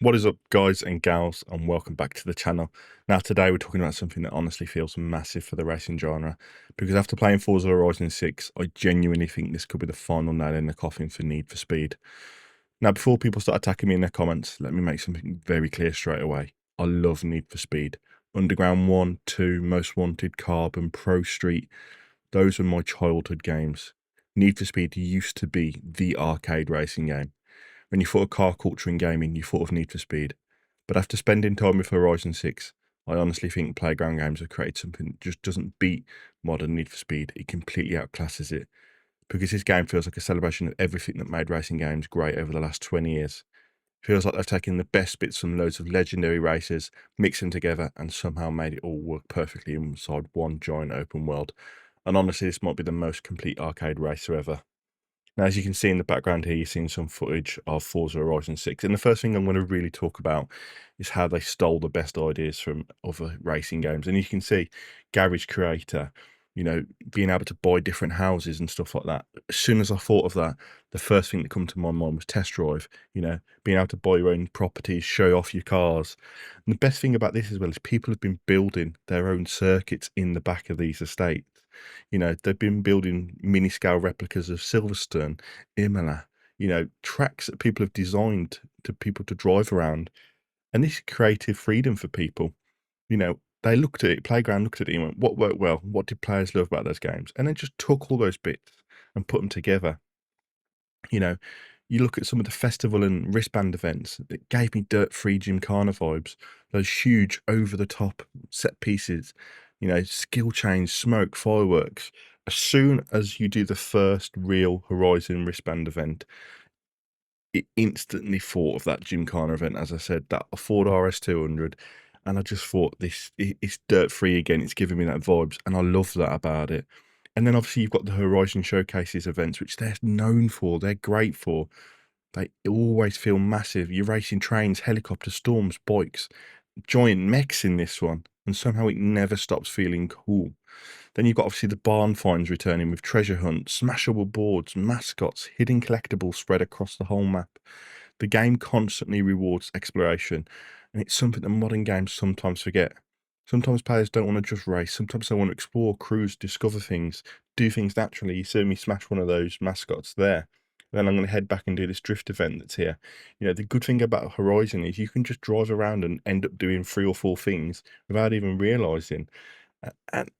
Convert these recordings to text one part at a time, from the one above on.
What is up, guys and gals, and welcome back to the channel. Now today we're talking about something that honestly feels massive for the racing genre, because after playing Forza Horizon 6, I genuinely think this could be the final nail in the coffin for Need for Speed. Now before people start attacking me in the comments, let me make something very clear straight away. I love Need for Speed. Underground 1, 2, Most Wanted, Carbon, Pro Street, those were my childhood games. Need for Speed used to be the arcade racing game. When you thought of car culture in gaming, you thought of Need for Speed. But after spending time with Horizon 6, I honestly think Playground Games have created something that just doesn't beat modern Need for Speed. It completely outclasses it. Because this game feels like a celebration of everything that made racing games great over the last 20 years. Feels like they've taken the best bits from loads of legendary races, mixed them together, and somehow made it all work perfectly inside one giant open world. And honestly, this might be the most complete arcade racer ever. Now, as you can see in the background here, you're seeing some footage of Forza Horizon 6. And the first thing I'm going to really talk about is how they stole the best ideas from other racing games. And you can see Garage Creator, being able to buy different houses and stuff like that. As soon as I thought of that, the first thing that come to my mind was Test Drive, being able to buy your own properties, show off your cars. And the best thing about this as well is people have been building their own circuits in the back of these estates. They've been building mini scale replicas of Silverstone, Imola, tracks that people have designed to people to drive around. And this creative freedom for people, they looked at it, Playground looked at it and went, what worked well? What did players love about those games? And then just took all those bits and put them together. You know, you look at some of the festival and wristband events that gave me dirt-free Gymkhana vibes, those huge over-the-top set pieces, skill chains, smoke, fireworks. As soon as you do the first real Horizon wristband event, it instantly thought of that Gymkhana event, as I said, that Ford RS200, and I just thought it's dirt-free again, it's giving me that vibes, and I love that about it. And then obviously you've got the Horizon Showcases events, which they're known for, they're great for. They always feel massive. You're racing trains, helicopters, storms, bikes, giant mechs in this one, and somehow it never stops feeling cool. Then you've got obviously the barn finds returning with treasure hunts, smashable boards, mascots, hidden collectibles spread across the whole map. The game constantly rewards exploration, and it's something that modern games sometimes forget. Sometimes players don't want to just race, sometimes they want to explore, cruise, discover things, do things naturally. You see me smash one of those mascots there. Then I'm going to head back and do this drift event that's here. The good thing about Horizon is you can just drive around and end up doing 3 or 4 things without even realizing. And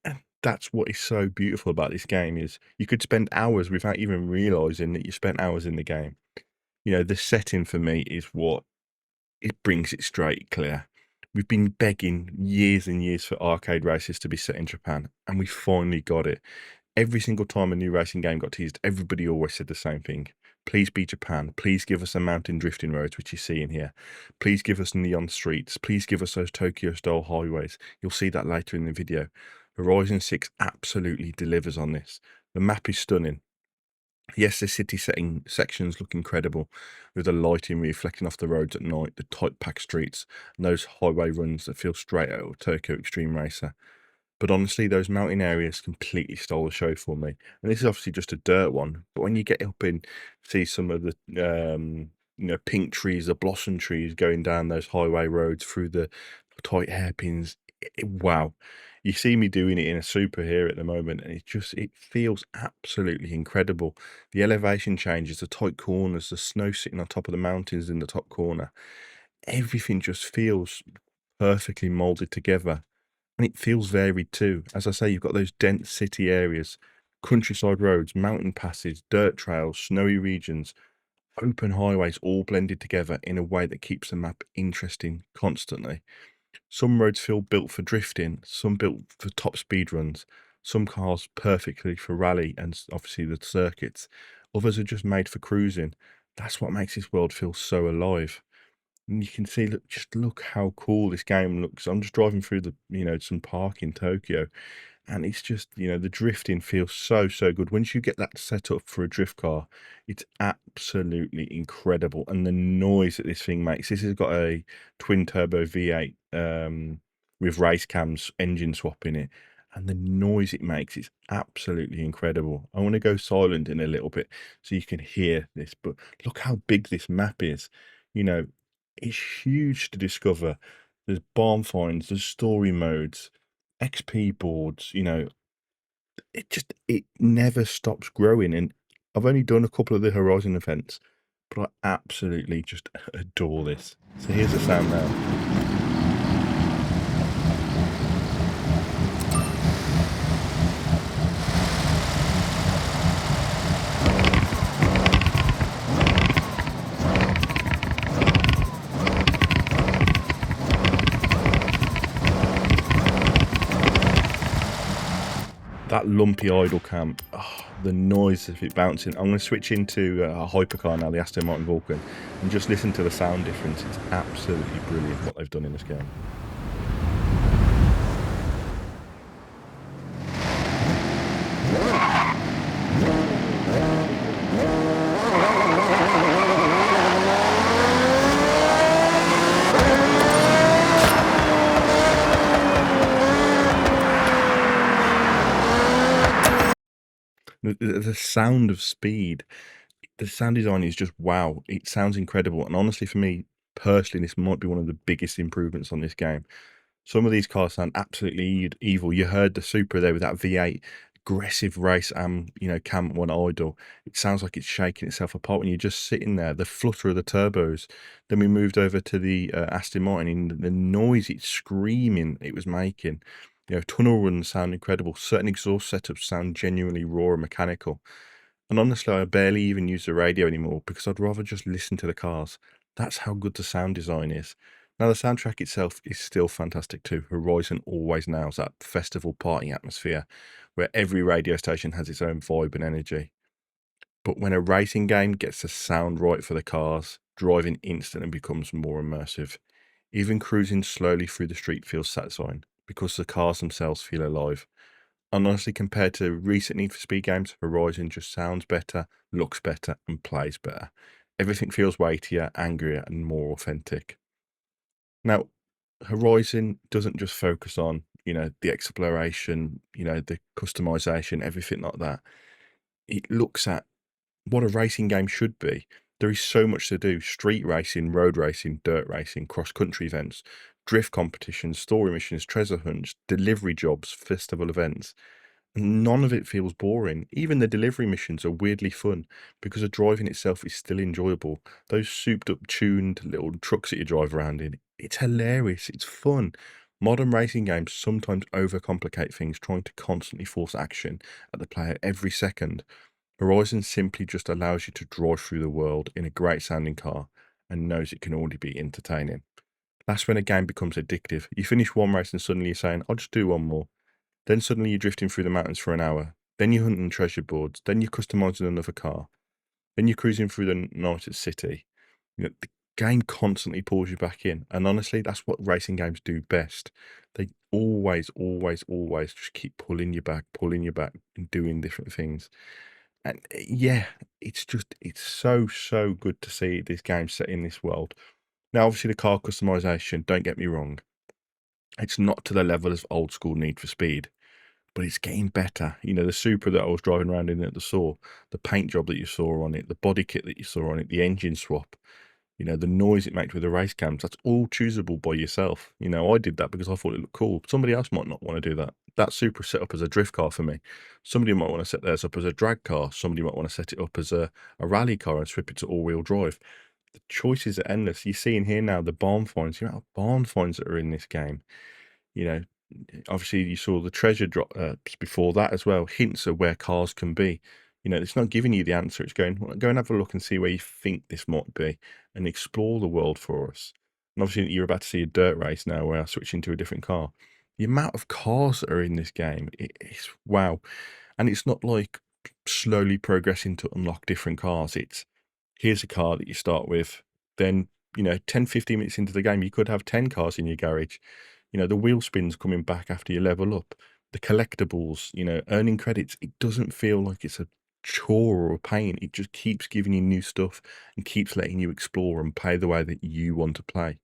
that's what is so beautiful about this game is you could spend hours without even realizing that you spent hours in the game. The setting for me is what it brings it straight clear. We've been begging years and years for arcade races to be set in Japan, and we finally got it. Every single time a new racing game got teased, everybody always said the same thing. Please be Japan. Please give us a mountain drifting roads, which you see in here. Please give us neon streets. Please give us those Tokyo-style highways. You'll see that later in the video. Horizon 6 absolutely delivers on this. The map is stunning. Yes, the city setting sections look incredible, with the lighting reflecting off the roads at night, the tight packed streets, and those highway runs that feel straight out of Tokyo Extreme Racer. But honestly, those mountain areas completely stole the show for me. And this is obviously just a dirt one, but when you get up and see some of the pink trees, the blossom trees going down those highway roads through the tight hairpins, wow. You see me doing it in a super here at the moment, and it feels absolutely incredible. The elevation changes, the tight corners, the snow sitting on top of the mountains in the top corner. Everything just feels perfectly molded together. And it feels varied too. As I say, you've got those dense city areas, countryside roads, mountain passes, dirt trails, snowy regions, open highways all blended together in a way that keeps the map interesting constantly. Some roads feel built for drifting, some built for top speed runs, some cars perfectly for rally and obviously the circuits. Others are just made for cruising. That's what makes this world feel so alive. And you can see, look how cool this game looks. I'm just driving through some park in Tokyo, and it's just, the drifting feels so good. Once you get that set up for a drift car, it's absolutely incredible. And the noise that this thing makes, this has got a twin turbo V8 with race cams engine swap in it. And the noise it makes is absolutely incredible. I want to go silent in a little bit so you can hear this, but look how big this map is. You know, It's huge to discover. There's barn finds, there's story modes, XP boards, it never stops growing. And I've only done a couple of the Horizon events, but I absolutely just adore this. So here's the sound now. That lumpy idle cam, the noise of it bouncing. I'm going to switch into a hypercar now, the Aston Martin Vulcan, and just listen to the sound difference. It's absolutely brilliant what they've done in this game. The sound of speed, the sound design is just wow. It sounds incredible. And honestly, for me personally, this might be one of the biggest improvements on this game. Some of these cars sound absolutely evil. You heard the Supra there with that V8 aggressive race cam one idle. It sounds like it's shaking itself apart when you're just sitting there. The flutter of the turbos. Then we moved over to the Aston Martin, and the noise it's screaming it was making. Tunnel runs sound incredible. Certain exhaust setups sound genuinely raw and mechanical. And honestly, I barely even use the radio anymore because I'd rather just listen to the cars. That's how good the sound design is. Now, the soundtrack itself is still fantastic too. Horizon always nails that festival party atmosphere where every radio station has its own vibe and energy. But when a racing game gets the sound right for the cars, driving instantly becomes more immersive. Even cruising slowly through the street feels satisfying because the cars themselves feel alive. And honestly, compared to recent Need for Speed games, Horizon just sounds better, looks better, and plays better. Everything feels weightier, angrier, and more authentic. Now, Horizon doesn't just focus on, the exploration, the customization, everything like that. It looks at what a racing game should be. There is so much to do: street racing, road racing, dirt racing, cross-country events, drift competitions, story missions, treasure hunts, delivery jobs, festival events. None of it feels boring. Even the delivery missions are weirdly fun because the driving itself is still enjoyable. Those souped up, tuned little trucks that you drive around in, it's hilarious. It's fun. Modern racing games sometimes overcomplicate things, trying to constantly force action at the player every second. Horizon simply just allows you to drive through the world in a great sounding car and knows it can already be entertaining. That's when a game becomes addictive. You finish one race and suddenly you're saying, I'll just do one more. Then suddenly you're drifting through the mountains for an hour. Then you're hunting treasure boards. Then you're customizing another car. Then you're cruising through the night at city. The game constantly pulls you back in. And honestly, that's what racing games do best. They always, always, always just keep pulling you back, and doing different things. And yeah, it's so, so good to see this game set in this world. Now, obviously, the car customization, don't get me wrong, it's not to the level of old school Need for Speed, but it's getting better. The Supra that I was driving around in at the saw, the paint job that you saw on it, the body kit that you saw on it, the engine swap, the noise it makes with the race cams, that's all choosable by yourself. I did that because I thought it looked cool. Somebody else might not want to do that. That Supra set up as a drift car for me. Somebody might want to set theirs up as a drag car. Somebody might want to set it up as a rally car and swap it to all-wheel drive. The choices are endless. You see in here now the barn finds, barn finds that are in this game. You know, Obviously you saw the treasure drops before that as well, hints of where cars can be. It's not giving you the answer. It's going, well, go and have a look and see where you think this might be and explore the world for us. And obviously you're about to see a dirt race now where I switch into a different car. The amount of cars that are in this game is wow. And it's not like slowly progressing to unlock different cars. It's here's a car that you start with. Then, 10, 15 minutes into the game, you could have 10 cars in your garage. The wheel spins coming back after you level up. The collectibles, earning credits. It doesn't feel like it's a chore or a pain. It just keeps giving you new stuff and keeps letting you explore and play the way that you want to play.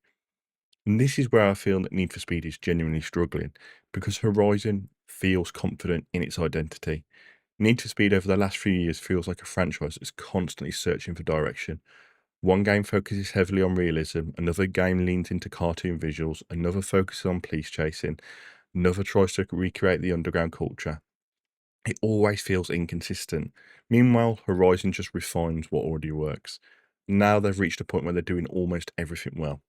And this is where I feel that Need for Speed is genuinely struggling because Horizon feels confident in its identity. Need for Speed over the last few years feels like a franchise that's constantly searching for direction. One game focuses heavily on realism, another game leans into cartoon visuals, another focuses on police chasing, another tries to recreate the underground culture. It always feels inconsistent. Meanwhile, Horizon just refines what already works. Now they've reached a point where they're doing almost everything well.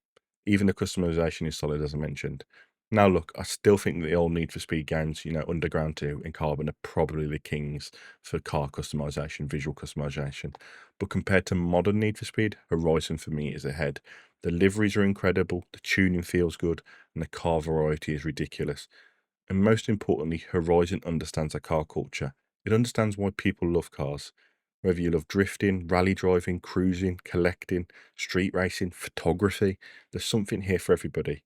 Even the customization is solid, as I mentioned. Now, look, I still think the old Need for Speed games, Underground 2 and Carbon, are probably the kings for car customization, visual customization. But compared to modern Need for Speed, Horizon for me is ahead. The liveries are incredible, the tuning feels good, and the car variety is ridiculous. And most importantly, Horizon understands our car culture. It understands why people love cars. Whether you love drifting, rally driving, cruising, collecting, street racing, photography, there's something here for everybody.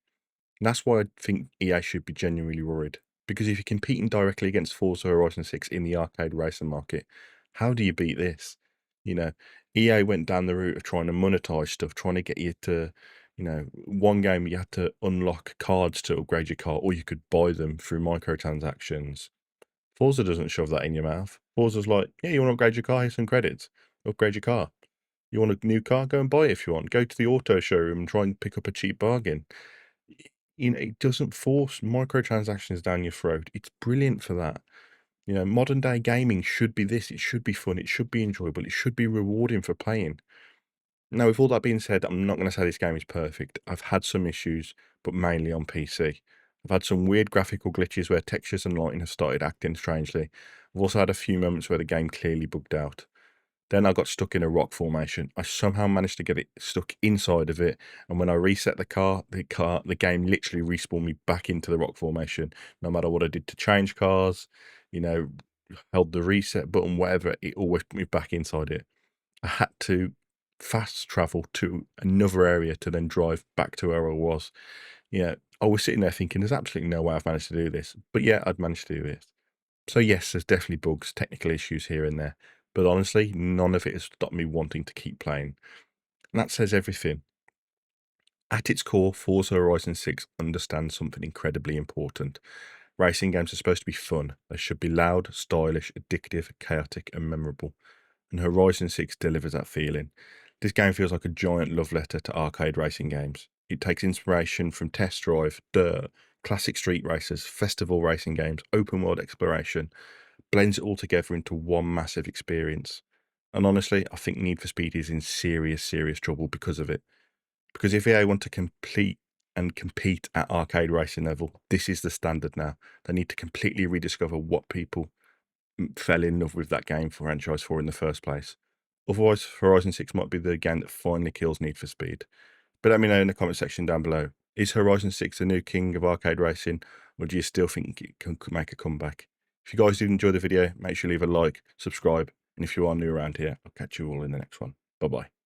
And that's why I think EA should be genuinely worried. Because if you're competing directly against Forza Horizon 6 in the arcade racing market, how do you beat this? You know, EA went down the route of trying to monetize stuff, trying to get you to, one game you had to unlock cards to upgrade your car, or you could buy them through microtransactions. Forza doesn't shove that in your mouth. Forza's like, yeah, you want to upgrade your car? Here's some credits. Upgrade your car. You want a new car? Go and buy it if you want. Go to the auto showroom and try and pick up a cheap bargain. It doesn't force microtransactions down your throat. It's brilliant for that. Modern day gaming should be this. It should be fun. It should be enjoyable. It should be rewarding for playing. Now, with all that being said, I'm not going to say this game is perfect. I've had some issues, but mainly on PC. I've had some weird graphical glitches where textures and lighting have started acting strangely. I've also had a few moments where the game clearly bugged out. Then I got stuck in a rock formation. I somehow managed to get it stuck inside of it, and when I reset the game literally respawned me back into the rock formation. No matter what I did to change cars, you know, held the reset button, whatever, it always put me back inside it. I had to fast travel to another area to then drive back to where I was. I was sitting there thinking, there's absolutely no way I've managed to do this. But yeah, I'd managed to do this. So yes, there's definitely bugs, technical issues here and there. But honestly, none of it has stopped me wanting to keep playing. And that says everything. At its core, Forza Horizon 6 understands something incredibly important. Racing games are supposed to be fun. They should be loud, stylish, addictive, chaotic, and memorable. And Horizon 6 delivers that feeling. This game feels like a giant love letter to arcade racing games. It takes inspiration from Test Drive, Dirt, classic street races, festival racing games, open world exploration, blends it all together into one massive experience. And honestly, I think Need for Speed is in serious, serious trouble because of it. Because if EA want to complete and compete at arcade racing level, this is the standard now. They need to completely rediscover what people fell in love with that game franchise for in the first place. Otherwise, Horizon 6 might be the game that finally kills Need for Speed. But let me know in the comment section down below. Is Horizon 6 the new king of arcade racing, or do you still think it can make a comeback? If you guys did enjoy the video, make sure you leave a like, subscribe, and if you are new around here, I'll catch you all in the next one. Bye-bye.